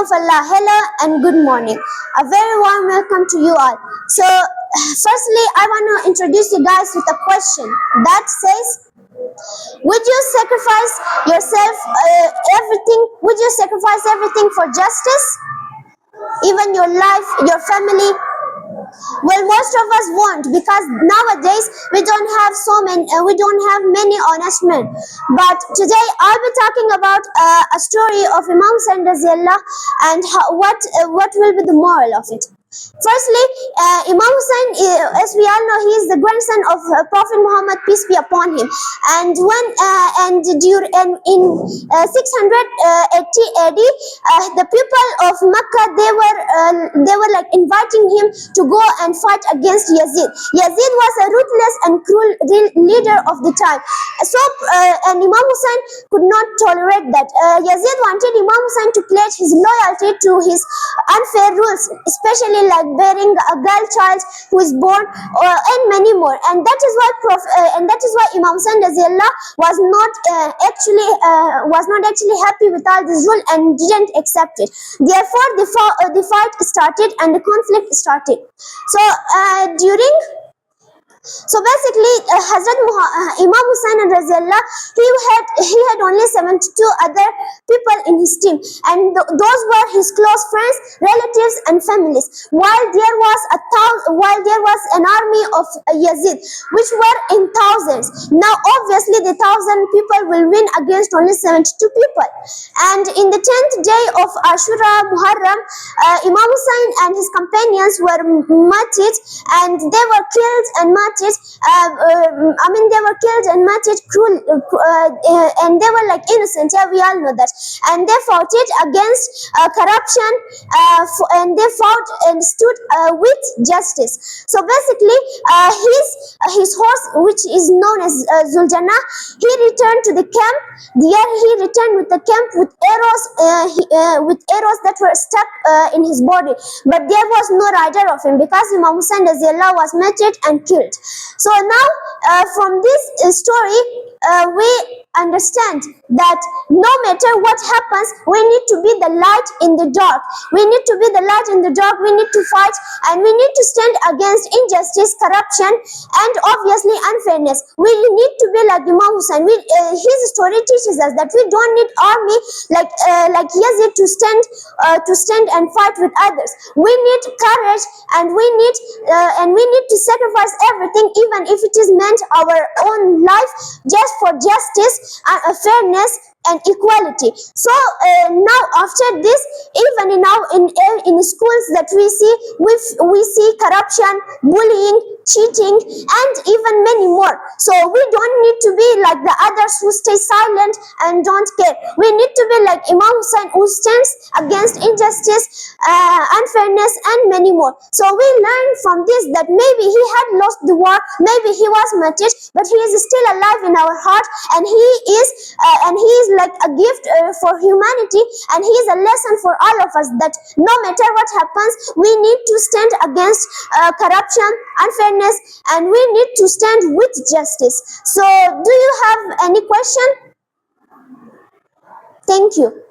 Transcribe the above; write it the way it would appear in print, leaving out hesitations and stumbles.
of Allah, hello and good morning. A very warm welcome to you all. So, firstly, I want to introduce you guys with a question that says, would you sacrifice yourself, everything? Would you sacrifice everything for justice? Even your life, your family? Well, most of us won't, because nowadays we don't have many honest men. But today I'll be talking about a story of Imam Hussain radiallahu and what will be the moral of it. Firstly, Imam Hussain, as we all know, he is the grandson of Prophet Muhammad, peace be upon him. And in 680 AD, the people of Mecca, they were like inviting him to go and fight against Yazid. Yazid was a ruthless and cruel leader of the time. So, and Imam Hussain could not tolerate that. Yazid wanted Imam Hussain to pledge his loyalty to his unfair rules, especially like bearing a girl child who is born, and many more. And that is why Imam Hussain was not actually happy with all this rule and didn't accept it. Therefore, the fight started and the conflict started. So basically, Imam Hussain he had only 72 other people in his team, and those were his close friends, relatives, and families. While there was an army of Yazid, which were in thousands. Now, obviously, the 1,000 people will win against only 72 people. And in the 10th day of Ashura Muharram, Imam Hussain and his companions were martyred, and they were killed and martyred. They were killed and martyred cruel, and they were like innocent. Yeah, we all know that. And they fought it against corruption, and they fought and stood with justice. So basically, his horse, which is known as Zuljana, he returned to the camp. There, he returned with the camp with arrows that were stuck in his body. But there was no rider of him, because Imam Hussain was martyred and killed. So now, from this story, we understand that no matter what happens, we need to be the light in the dark. We need to be the light in the dark. We need to fight, and we need to stand against injustice, corruption, and obviously unfairness. We need to be like Imam Hussain. His story teaches us that we don't need army like Yazid to stand and fight with others. We need courage, and we need to sacrifice everything, even if it is meant our own life, just for justice and fairness and equality. So now, after this, even in schools that we see corruption, bullying, cheating, and even many more. So we don't need to be like the others who stay silent and don't care. We need to be like Imam Hussain, who stands against injustice, unfairness, and many more. So we learn from this that maybe he had lost the war, maybe he was martyred, but he is still alive in our heart, and he is like a gift for humanity, and he is a lesson for all of us that no matter what happens, we need to stand against corruption, unfairness, and we need to stand with justice. So, do you have any question? Thank you.